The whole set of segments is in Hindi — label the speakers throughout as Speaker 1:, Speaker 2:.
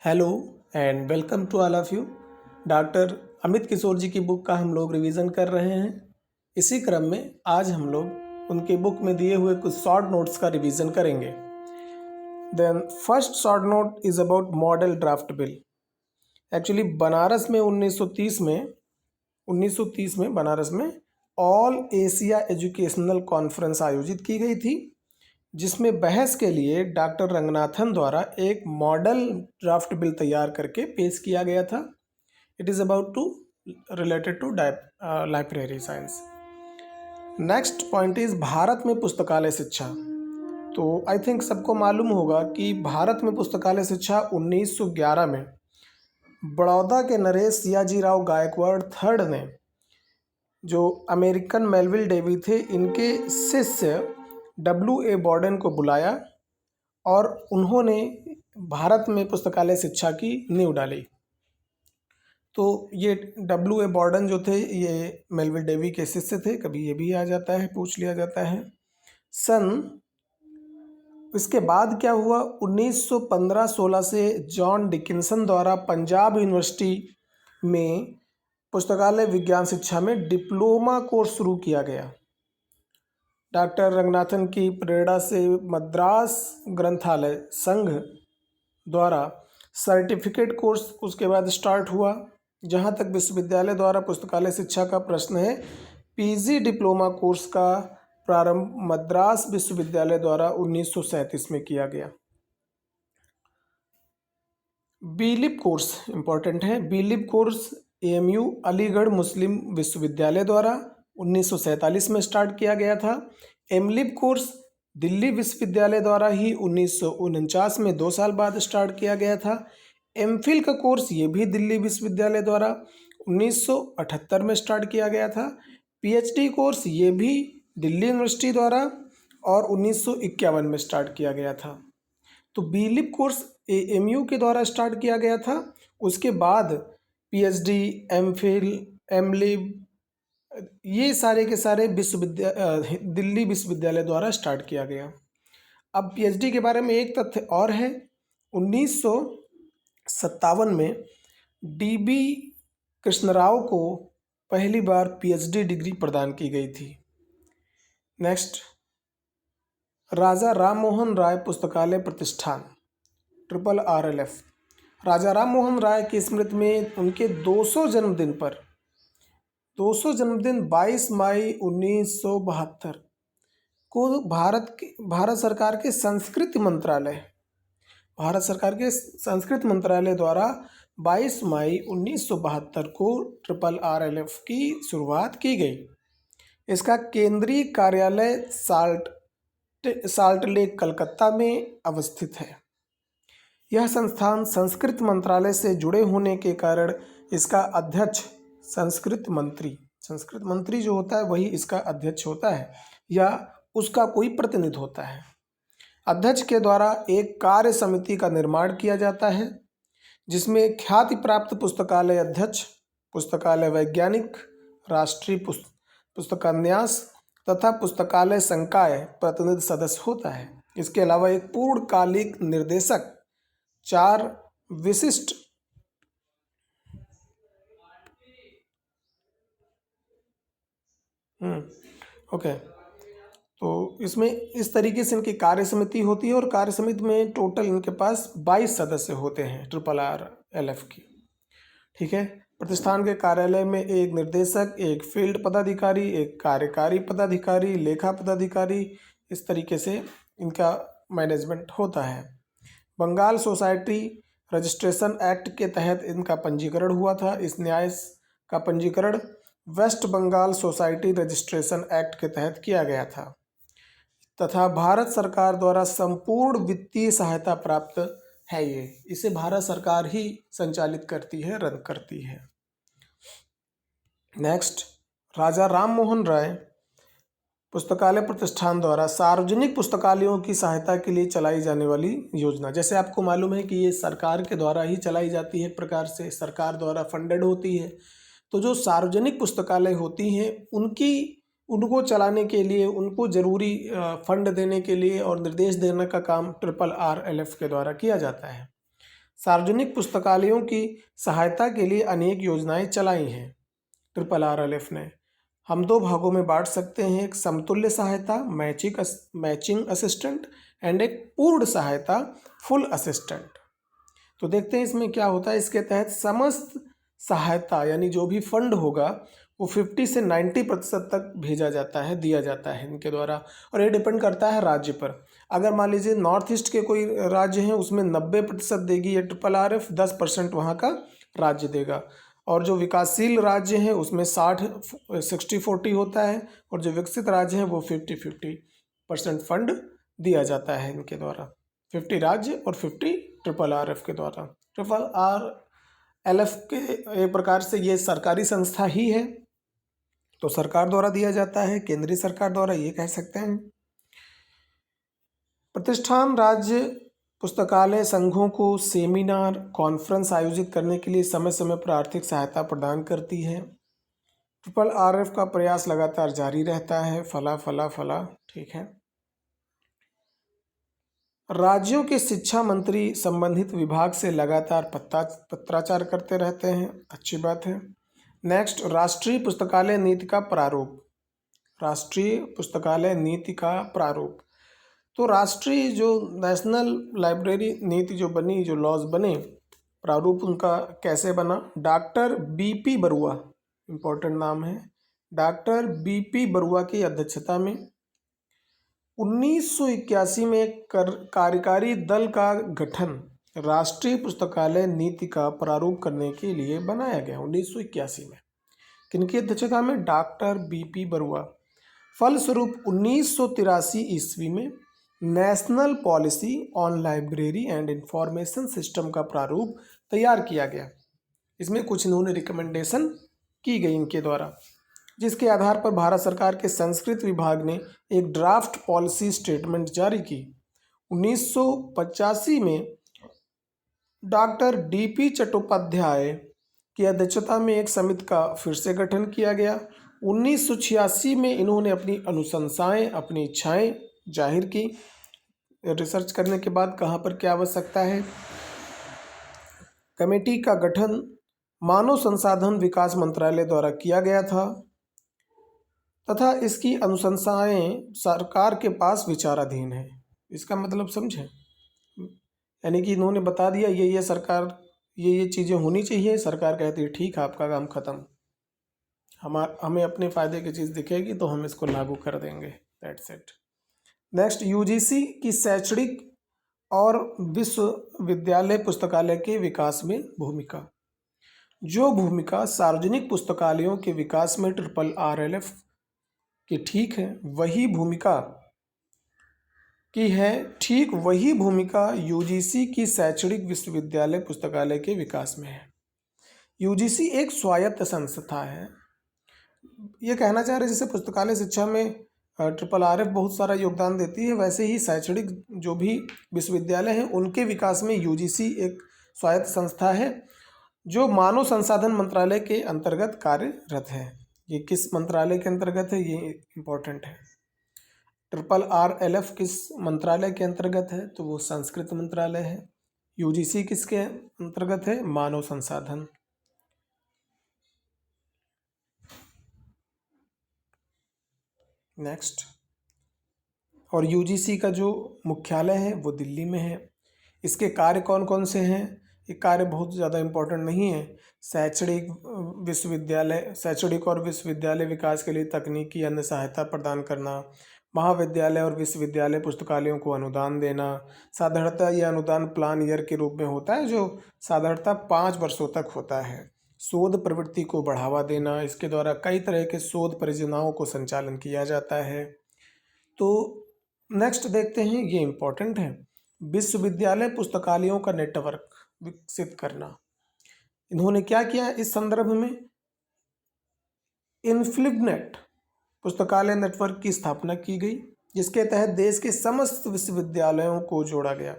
Speaker 1: Hello and welcome to all of you. Doctor Amit Kishore ji की बुक का हम लोग रिवीजन कर रहे हैं। इसी क्रम में आज हम लोग उनके बुक में दिए हुए कुछ शॉर्ट नोट्स का रिवीजन करेंगे। Then first short note is about model draft bill. Actually Banaras में 1930 में बनारस में ऑल एशिया एजुकेशनल कॉन्फ्रेंस आयोजित की गई थी, जिसमें बहस के लिए डॉक्टर रंगनाथन द्वारा एक मॉडल ड्राफ्ट बिल तैयार करके पेश किया गया था। It is about to related to library science. Next point is Bharat में पुस्तकालय शिक्षा। तो आई थिंक सबको मालूम होगा कि भारत में पुस्तकालय शिक्षा 1911 में बड़ौदा के नरेश सियाजीराव गायकवाड़ थर्ड ने, जो अमेरिकन मेलविल डेवी थे, इनके शिष्य W.A. बॉर्डन को बुलाया और उन्होंने भारत में पुस्तकालय शिक्षा की नींव डाली। तो ये W.A. बॉर्डन जो थे ये मेलविल डेवी के शिष्य थे। कभी ये भी आ जाता है, पूछ लिया जाता है। इसके बाद क्या हुआ, 1915-16 से जॉन डिकिंसन द्वारा पंजाब यूनिवर्सिटी में पुस्तकालय विज्ञान शिक्षा में डिप्लोमा कोर्स शुरू किया गया। डॉक्टर रंगनाथन की प्रेरणा से मद्रास ग्रंथालय संघ द्वारा सर्टिफिकेट कोर्स उसके बाद स्टार्ट हुआ। जहाँ तक विश्वविद्यालय द्वारा पुस्तकालय शिक्षा का प्रश्न है, पीजी डिप्लोमा कोर्स का प्रारंभ मद्रास विश्वविद्यालय द्वारा 1937 में किया गया। बीलिप कोर्स इंपॉर्टेंट है। बीलिप कोर्स AMU अलीगढ़ मुस्लिम विश्वविद्यालय द्वारा 1947 में स्टार्ट किया गया था। एमलिप कोर्स दिल्ली विश्वविद्यालय द्वारा ही 1949 में 2 साल बाद स्टार्ट किया गया था। एमफिल का कोर्स ये भी दिल्ली विश्वविद्यालय द्वारा 1978 में स्टार्ट किया गया था। PhD कोर्स ये भी दिल्ली यूनिवर्सिटी द्वारा और 1951 में स्टार्ट किया गया था। तो बीलिप कोर्स AMU के द्वारा स्टार्ट किया गया था। उसके बाद PhD, एमफिल, एमलिब ये सारे के सारे दिल्ली विश्वविद्यालय द्वारा स्टार्ट किया गया। अब PhD के बारे में एक तथ्य और है। 1957 में DB कृष्णराव को पहली बार PhD डिग्री प्रदान की गई थी। नेक्स्ट, राजा राममोहन राय पुस्तकालय प्रतिष्ठान RRLF। राजा राममोहन राय की स्मृति में उनके 200 जन्मदिन 22 मई 1972 को भारत सरकार के संस्कृत मंत्रालय द्वारा 22 मई 1972 को RRLF की शुरुआत की गई। इसका केंद्रीय कार्यालय साल्ट लेक कलकत्ता में अवस्थित है। यह संस्थान संस्कृत मंत्रालय से जुड़े होने के कारण इसका अध्यक्ष संस्कृत मंत्री जो होता है वही इसका अध्यक्ष होता है या उसका कोई प्रतिनिधि होता है। अध्यक्ष के द्वारा एक कार्य समिति का निर्माण किया जाता है, जिसमें ख्याति प्राप्त पुस्तकालय अध्यक्ष, पुस्तकालय वैज्ञानिक, राष्ट्रीय पुस्तकान्यास तथा पुस्तकालय संकाय प्रतिनिधि सदस्य होता है। इसके अलावा एक पूर्णकालिक निर्देशक, 4 विशिष्ट तो इसमें इस तरीके से इनकी कार्य समिति होती है और कार्य समिति में टोटल इनके पास 22 सदस्य होते हैं RRLF की। ठीक है। प्रतिष्ठान के कार्यालय में एक निर्देशक, एक फील्ड पदाधिकारी, एक कार्यकारी पदाधिकारी, लेखा पदाधिकारी, इस तरीके से इनका मैनेजमेंट होता है। बंगाल सोसाइटी रजिस्ट्रेशन एक्ट के तहत इनका पंजीकरण हुआ था। इस न्याय का पंजीकरण West Bengal society registration act के तहत किया गया था तथा भारत सरकार द्वारा संपूर्ण वित्तीय सहायता प्राप्त है। इसे भारत सरकार ही संचालित करती है, रन करती है। नेक्स्ट, राजा राममोहन राय पुस्तकालय प्रतिष्ठान द्वारा सार्वजनिक पुस्तकालयों की सहायता के लिए चलाई जाने वाली योजना। जैसे आपको मालूम है कि ये सरकार के द्वारा ही चलाई जाती है, एक प्रकार से सरकार द्वारा फंडेड होती है। तो जो सार्वजनिक पुस्तकालय होती हैं उनको चलाने के लिए, उनको ज़रूरी फंड देने के लिए और निर्देश देने का काम RRLF के द्वारा किया जाता है। सार्वजनिक पुस्तकालयों की सहायता के लिए अनेक योजनाएं चलाई हैं RRRLF ने। हम दो भागों में बांट सकते हैं, एक समतुल्य सहायता मैचिंग असिस्टेंट एंड एक पूर्ण सहायता फुल असिस्टेंट। तो देखते हैं इसमें क्या होता है। इसके तहत समस्त सहायता यानी जो भी फंड होगा वो 50 से 90% तक भेजा जाता है, दिया जाता है इनके द्वारा, और ये डिपेंड करता है राज्य पर। अगर मान लीजिए नॉर्थ ईस्ट के कोई राज्य हैं उसमें 90% देगी ये RRRF, 10% वहाँ का राज्य देगा, और जो विकासशील राज्य हैं उसमें 60-40 होता है, और जो विकसित राज्य हैं वो 50-50% फंड दिया जाता है इनके द्वारा, 50 राज्य और 50 RRRF के द्वारा। RRRLF के एक प्रकार से ये सरकारी संस्था ही है, तो सरकार द्वारा दिया जाता है, केंद्रीय सरकार द्वारा, ये कह सकते हैं। प्रतिष्ठान राज्य पुस्तकालय संघों को सेमिनार कॉन्फ्रेंस आयोजित करने के लिए समय समय पर आर्थिक सहायता प्रदान करती है। RRRF का प्रयास लगातार जारी रहता है। फला ठीक है। राज्यों के शिक्षा मंत्री संबंधित विभाग से लगातार पत्राचार करते रहते हैं, अच्छी बात है। नेक्स्ट, राष्ट्रीय पुस्तकालय नीति का प्रारूप। राष्ट्रीय पुस्तकालय नीति का प्रारूप, तो राष्ट्रीय जो नेशनल लाइब्रेरी नीति जो बनी, जो लॉज बने, प्रारूप उनका कैसे बना। डॉक्टर BP बरुआ, इम्पोर्टेंट नाम है, डॉक्टर BP बरुआ की अध्यक्षता में 1981 में एक कार्यकारी दल का गठन राष्ट्रीय पुस्तकालय नीति का प्रारूप करने के लिए बनाया गया 1981 में। किनकी अध्यक्षता में? Doctor BP Barua. फलस्वरूप 1983 ईस्वी में national policy on library and information system का प्रारूप तैयार किया गया। इसमें कुछ इन्होंने रिकमेंडेशन की गई इनके द्वारा, जिसके आधार पर भारत सरकार के संस्कृत विभाग ने एक ड्राफ्ट पॉलिसी स्टेटमेंट जारी की। 1985 में डॉक्टर DP चट्टोपाध्याय की अध्यक्षता में एक समिति का फिर से गठन किया गया। 1986 में इन्होंने अपनी अनुशंसाएं, अपनी इच्छाएं जाहिर की, रिसर्च करने के बाद कहाँ पर क्या आवश्यकता है। कमेटी का गठन मानव संसाधन विकास मंत्रालय द्वारा किया गया था तथा इसकी अनुशंसाएं सरकार के पास विचाराधीन है। इसका मतलब समझें, यानी कि इन्होंने बता दिया ये सरकार ये चीज़ें होनी चाहिए, सरकार कहती है ठीक है आपका काम खत्म, हमें अपने फ़ायदे की चीज़ दिखेगी तो हम इसको लागू कर देंगे, दैट्स इट। नेक्स्ट, UGC की शैक्षणिक और विश्वविद्यालय पुस्तकालय के विकास में भूमिका। जो भूमिका सार्वजनिक पुस्तकालयों के विकास में RRRLF की ठीक है, वही भूमिका की है, ठीक वही भूमिका UGC की शैक्षणिक विश्वविद्यालय पुस्तकालय के विकास में है। UGC एक स्वायत्त संस्था है। ये कहना चाह रहे जैसे पुस्तकालय शिक्षा में RRRF बहुत सारा योगदान देती है, वैसे ही शैक्षणिक जो भी विश्वविद्यालय हैं उनके विकास में UGC एक स्वायत्त संस्था है जो मानव संसाधन मंत्रालय के अंतर्गत कार्यरत है। ये किस मंत्रालय के अंतर्गत है, ये इम्पोर्टेंट है। RRRLF किस मंत्रालय के अंतर्गत है, तो वो संस्कृत मंत्रालय है। UGC किसके अंतर्गत है, मानव संसाधन। नेक्स्ट, और UGC का जो मुख्यालय है वो दिल्ली में है। इसके कार्य कौन कौन से हैं? ये कार्य बहुत ज़्यादा इम्पोर्टेंट नहीं है। शैक्षणिक और विश्वविद्यालय विकास के लिए तकनीकी अन्य सहायता प्रदान करना, महाविद्यालय और विश्वविद्यालय पुस्तकालयों को अनुदान देना। साधारणतः यह अनुदान प्लान ईयर के रूप में होता है, जो साधारणतः 5 वर्षों तक होता है। शोध प्रवृत्ति को बढ़ावा देना, इसके द्वारा कई तरह के शोध परियोजनाओं को संचालन किया जाता है। तो नेक्स्ट देखते हैं, ये इम्पोर्टेंट है, विश्वविद्यालय पुस्तकालयों का नेटवर्क विकसित करना। इन्होंने क्या किया इस संदर्भ में? इनफ्लिबनेट पुस्तकालय नेटवर्क की स्थापना की गई, जिसके तहत देश के समस्त विश्वविद्यालयों को जोड़ा गया।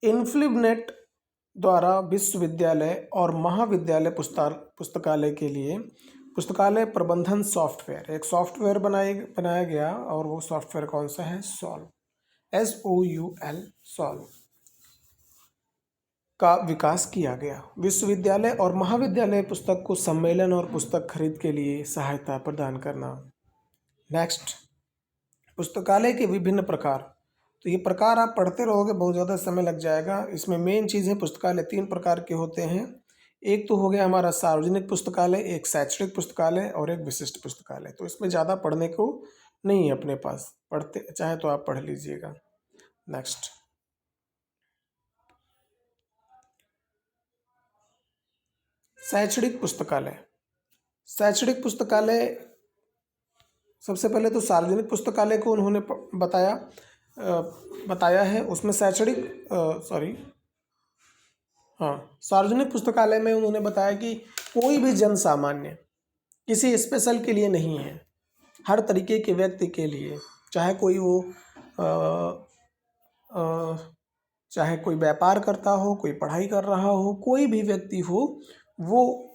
Speaker 1: इनफ्लिबनेट द्वारा विश्वविद्यालय और महाविद्यालय पुस्तकालय के लिए पुस्तकालय प्रबंधन सॉफ्टवेयर, एक सॉफ्टवेयर बनाया गया, और वो सॉफ्टवेयर कौन सा है? Solve, SOUL, solve. का विकास किया गया। विश्वविद्यालय और महाविद्यालय पुस्तक को सम्मेलन और पुस्तक खरीद के लिए सहायता प्रदान करना। नेक्स्ट, पुस्तकालय के विभिन्न प्रकार। तो ये प्रकार आप पढ़ते रहोगे, बहुत ज़्यादा समय लग जाएगा। इसमें मेन चीज़ है, पुस्तकालय 3 प्रकार के होते हैं। एक तो हो गया हमारा सार्वजनिक पुस्तकालय, एक शैक्षणिक पुस्तकालय और एक विशिष्ट पुस्तकालय। तो इसमें ज़्यादा पढ़ने को नहीं है अपने पास, पढ़ते चाहे तो आप पढ़ लीजिएगा। नेक्स्ट, शैक्षणिक पुस्तकालय। शैक्षणिक पुस्तकालय, सबसे पहले तो सार्वजनिक पुस्तकालय को उन्होंने बताया है। उसमें सार्वजनिक पुस्तकालय में उन्होंने बताया कि कोई भी जन सामान्य किसी स्पेशल के लिए नहीं है, हर तरीके के व्यक्ति के लिए, चाहे कोई वो चाहे कोई व्यापार करता हो, कोई पढ़ाई कर रहा हो, कोई भी व्यक्ति हो, वो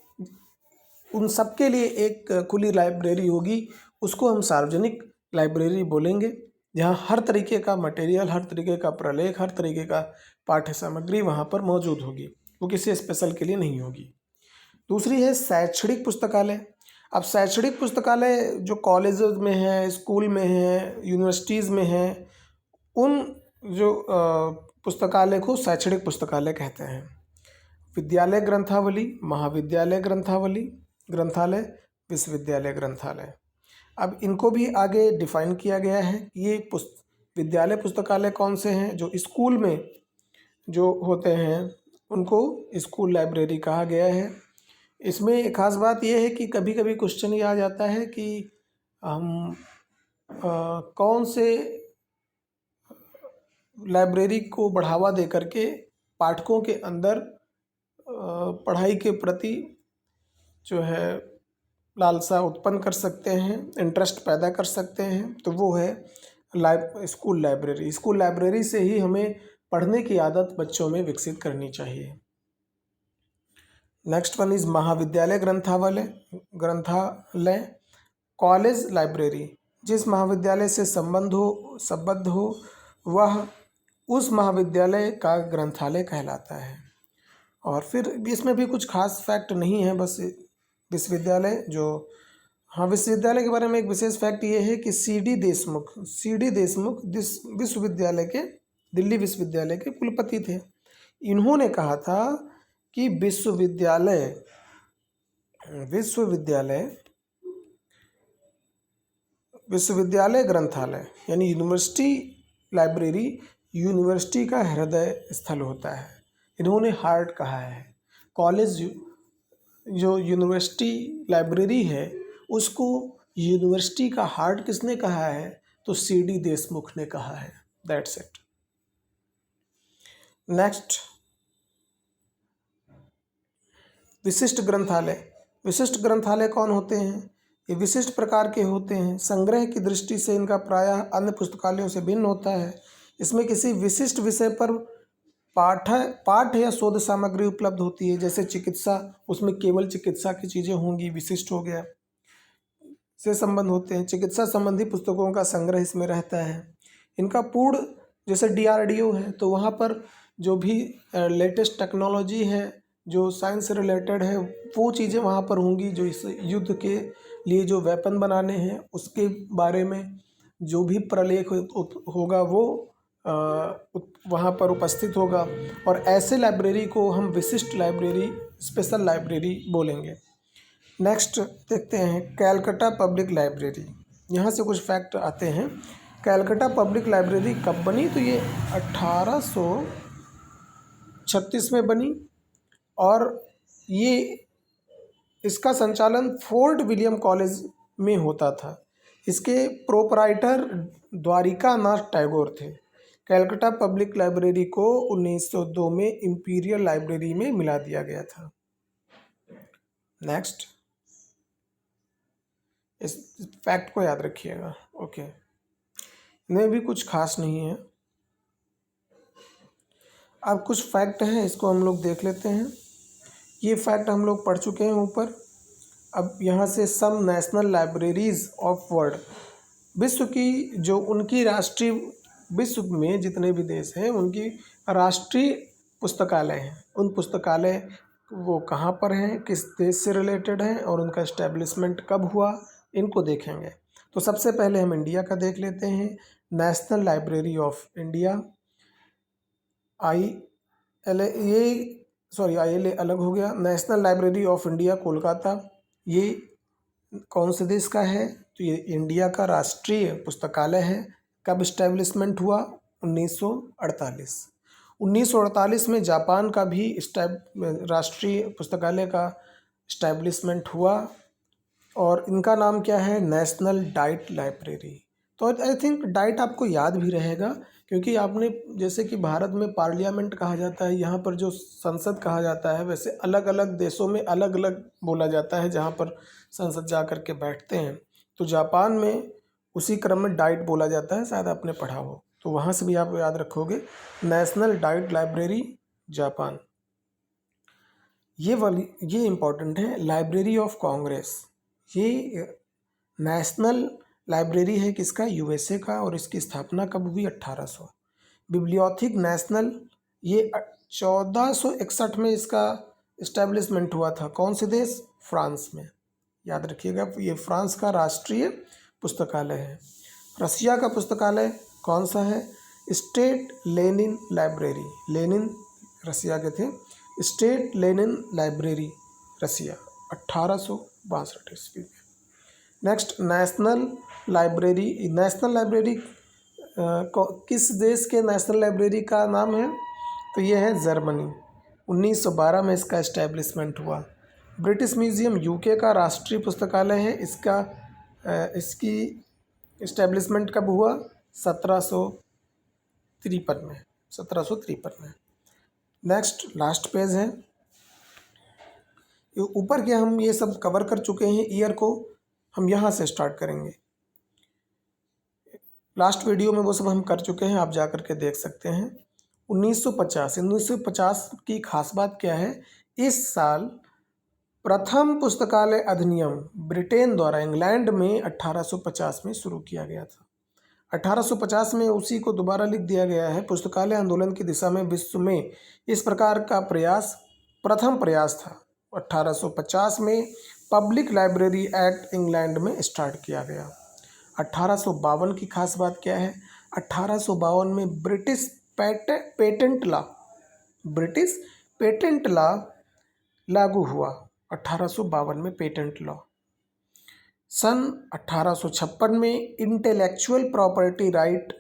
Speaker 1: उन सब के लिए एक खुली लाइब्रेरी होगी। उसको हम सार्वजनिक लाइब्रेरी बोलेंगे, जहाँ हर तरीके का मटेरियल, हर तरीके का प्रलेख, हर तरीके का पाठ्य सामग्री वहाँ पर मौजूद होगी, वो किसी स्पेशल के लिए नहीं होगी। दूसरी है शैक्षणिक पुस्तकालय। अब शैक्षणिक पुस्तकालय जो कॉलेजेस में है, स्कूल में है, यूनिवर्सिटीज़ में है, उन जो पुस्तकालय को शैक्षणिक पुस्तकालय कहते हैं। विद्यालय ग्रंथावली, महाविद्यालय ग्रंथालय, विश्वविद्यालय ग्रंथालय। अब इनको भी आगे डिफाइन किया गया है कि ये विद्यालय पुस्तकालय कौन से हैं। जो स्कूल में जो होते हैं उनको स्कूल लाइब्रेरी कहा गया है। इसमें एक खास बात यह है कि कभी कभी क्वेश्चन ये आ जाता है कि हम कौन से लाइब्रेरी को बढ़ावा दे करके पाठकों के अंदर पढ़ाई के प्रति जो है लालसा उत्पन्न कर सकते हैं, इंटरेस्ट पैदा कर सकते हैं। तो वो है स्कूल लाइब्रेरी। स्कूल लाइब्रेरी से ही हमें पढ़ने की आदत बच्चों में विकसित करनी चाहिए। नेक्स्ट वन इज महाविद्यालय ग्रंथालय। कॉलेज लाइब्रेरी, जिस महाविद्यालय से संबद्ध हो वह उस महाविद्यालय का ग्रंथालय कहलाता है। और फिर इसमें भी कुछ खास फैक्ट नहीं है, बस विश्वविद्यालय विश्वविद्यालय के बारे में एक विशेष फैक्ट ये है कि सी डी देशमुख विश्वविद्यालय के, दिल्ली विश्वविद्यालय के कुलपति थे। इन्होंने कहा था कि विश्वविद्यालय ग्रंथालय यानी यूनिवर्सिटी लाइब्रेरी यूनिवर्सिटी का हृदय स्थल होता है। इन्होंने हार्ट कहा है। कॉलेज जो यूनिवर्सिटी लाइब्रेरी है उसको यूनिवर्सिटी का हार्ट किसने कहा है? तो सी डी देशमुख ने कहा है। That's it. नेक्स्ट, विशिष्ट ग्रंथालय। विशिष्ट ग्रंथालय कौन होते हैं? ये विशिष्ट प्रकार के होते हैं। संग्रह की दृष्टि से इनका प्रायः अन्य पुस्तकालयों से भिन्न होता है। इसमें किसी विशिष्ट विषय पर पाठ या शोध सामग्री उपलब्ध होती है। जैसे चिकित्सा, उसमें केवल चिकित्सा की चीज़ें होंगी, विशिष्ट हो गया, से संबंध होते हैं। चिकित्सा संबंधी पुस्तकों का संग्रह इसमें रहता है। इनका पूर्ण, जैसे DRDO है तो वहाँ पर जो भी लेटेस्ट टेक्नोलॉजी है, जो साइंस से रिलेटेड है, वो चीज़ें वहाँ पर होंगी। जो इस युद्ध के लिए जो वेपन बनाने हैं उसके बारे में जो भी प्रलेख होगा वो वहाँ पर उपस्थित होगा। और ऐसे लाइब्रेरी को हम विशिष्ट लाइब्रेरी, स्पेशल लाइब्रेरी बोलेंगे। नेक्स्ट देखते हैं कैलकाटा पब्लिक लाइब्रेरी। यहाँ से कुछ फैक्ट आते हैं। कैलकाटा पब्लिक लाइब्रेरी कब बनी? तो ये 1836 में बनी और ये इसका संचालन फोर्ट विलियम कॉलेज में होता था। इसके प्रोपराइटर द्वारिका नाथ टैगोर थे। कैलकाटा पब्लिक लाइब्रेरी को 1902 में इंपीरियल लाइब्रेरी में मिला दिया गया था। नेक्स्ट, इस फैक्ट को याद रखिएगा। ओके, इनमें भी कुछ खास नहीं है। अब कुछ फैक्ट हैं, इसको हम लोग देख लेते हैं। ये फैक्ट हम लोग पढ़ चुके हैं ऊपर। अब यहाँ से सम नेशनल लाइब्रेरीज ऑफ वर्ल्ड, विश्व की जो उनकी राष्ट्रीय, विश्व में जितने भी देश हैं उनकी राष्ट्रीय पुस्तकालय हैं, उन पुस्तकालय वो कहाँ पर हैं, किस देश से रिलेटेड हैं और उनका इस्टेब्लिशमेंट कब हुआ, इनको देखेंगे। तो सबसे पहले हम इंडिया का देख लेते हैं। National library of India, ILA अलग हो गया। National library of India Kolkata, ये कौन से देश का है? तो ये इंडिया का राष्ट्रीय पुस्तकालय है। कब इस्टेब्लिशमेंट हुआ? 1948। 1948 में जापान का भी राष्ट्रीय पुस्तकालय का इस्टेब्लिशमेंट हुआ और इनका नाम क्या है? National diet library. तो आई थिंक डाइट आपको याद भी रहेगा, क्योंकि आपने जैसे कि भारत में पार्लियामेंट कहा जाता है, यहाँ पर जो संसद कहा जाता है, वैसे अलग अलग देशों में अलग अलग बोला जाता है जहाँ पर संसद जा कर के बैठते हैं। तो जापान में उसी क्रम में डाइट बोला जाता है, शायद आपने पढ़ा हो, तो वहाँ से भी आप याद रखोगे। National diet library Japan. ये इम्पोर्टेंट है। लाइब्रेरी ऑफ कांग्रेस, ये नेशनल लाइब्रेरी है किसका? USA का, और इसकी स्थापना कब हुई? 1800। बिब्लियोथेक नेशनल, ये 1461 में इसका इस्टेब्लिशमेंट हुआ था। कौन से देश? फ्रांस में, याद रखिएगा। ये फ्रांस का राष्ट्रीय पुस्तकालय है। रसिया का पुस्तकालय कौन सा है? स्टेट लेनिन लाइब्रेरी, लेनिन रसिया के थे। स्टेट लेनिन लाइब्रेरी रसिया, 1862 ईस्वी में। Next, national library. National library किस देश के नेशनल लाइब्रेरी का नाम है? तो ये है जर्मनी। 1912 में इसका इस्टेब्लिशमेंट हुआ। ब्रिटिश म्यूजियम UK का राष्ट्रीय पुस्तकालय है। इसकी इस्टेब्लिशमेंट कब हुआ? 1753 में, 1753 में। नेक्स्ट, लास्ट पेज है। ऊपर के हम ये सब कवर कर चुके हैं, ईयर को हम यहाँ से स्टार्ट करेंगे। लास्ट वीडियो में वो सब हम कर चुके हैं, आप जा कर के देख सकते हैं। 1950 की खास बात क्या है? इस साल प्रथम पुस्तकालय अधिनियम ब्रिटेन द्वारा इंग्लैंड में 1850 में शुरू किया गया था। 1850 में उसी को दोबारा लिख दिया गया है। पुस्तकालय आंदोलन की दिशा में विश्व में इस प्रकार का प्रयास प्रथम प्रयास था। 1850 में पब्लिक लाइब्रेरी एक्ट इंग्लैंड में स्टार्ट किया गया। 1852 की खास बात क्या है? 1852 में ब्रिटिश पेटेंट लॉ लागू हुआ। 1852 में पेटेंट लॉ। सन 1856 में intellectual property right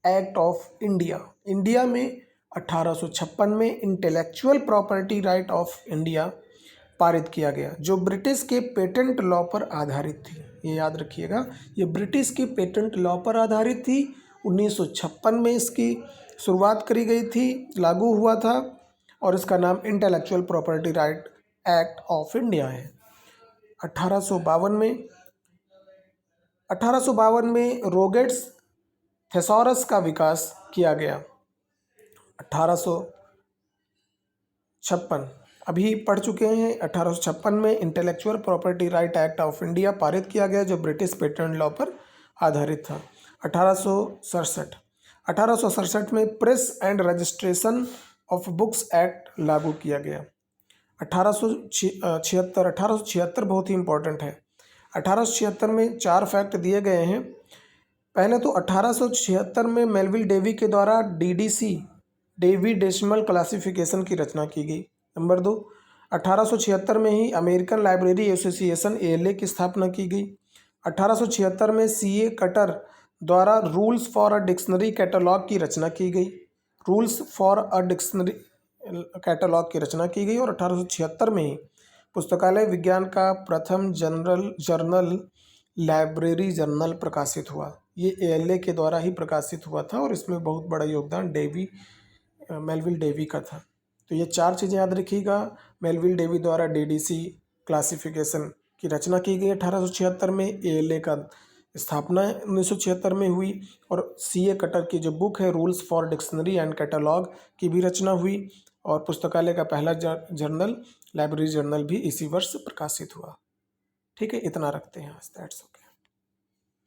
Speaker 1: act of India, India में 1856 में intellectual property right of India पारित किया गया, जो ब्रिटिश के पेटेंट लॉ पर आधारित थी। ये याद रखिएगा, ये ब्रिटिश के पेटेंट लॉ पर आधारित थी। 1956 में इसकी शुरुआत करी गई थी, लागू हुआ था, और इसका नाम intellectual property right act of India है। 1852 में रोगेट्स थेसॉरस का विकास किया गया। 1856 अभी पढ़ चुके हैं। 1856 में intellectual property right act of India पारित किया गया, जो ब्रिटिश पेटेंट लॉ पर आधारित था। 1867 में press and registration of books act लागू किया गया। 1876 बहुत ही इंपॉर्टेंट है। 1876 में 4 फैक्ट दिए गए हैं। पहले तो 1876 में मेलविल डेवी के द्वारा DDC, डेवी डेसिमल क्लासिफिकेशन की रचना की गई। नंबर 2, 1876 में ही अमेरिकन लाइब्रेरी एसोसिएशन ALA की स्थापना की गई। 1876 में CA कटर द्वारा rules for a dictionary catalogue की रचना की गई। Rules for a dictionary catalogue की रचना की गई। और 1876 में ही पुस्तकालय विज्ञान का प्रथम जर्नल लाइब्रेरी जर्नल प्रकाशित हुआ। ये ALA के द्वारा ही प्रकाशित हुआ था, और इसमें बहुत बड़ा योगदान मेलविल डेवी का था। तो ये 4 चीज़ें याद रखिएगा। मेलविल डेवी द्वारा DDC क्लासिफिकेशन की रचना की गई 1876 में। ALA का स्थापना 1976 में हुई, और CA कटर की जो बुक है rules for dictionary and catalogue की भी रचना हुई, और पुस्तकालय का पहला जर्नल लाइब्रेरी जर्नल भी इसी वर्ष प्रकाशित हुआ। ठीक है, इतना रखते हैं आज। That's okay.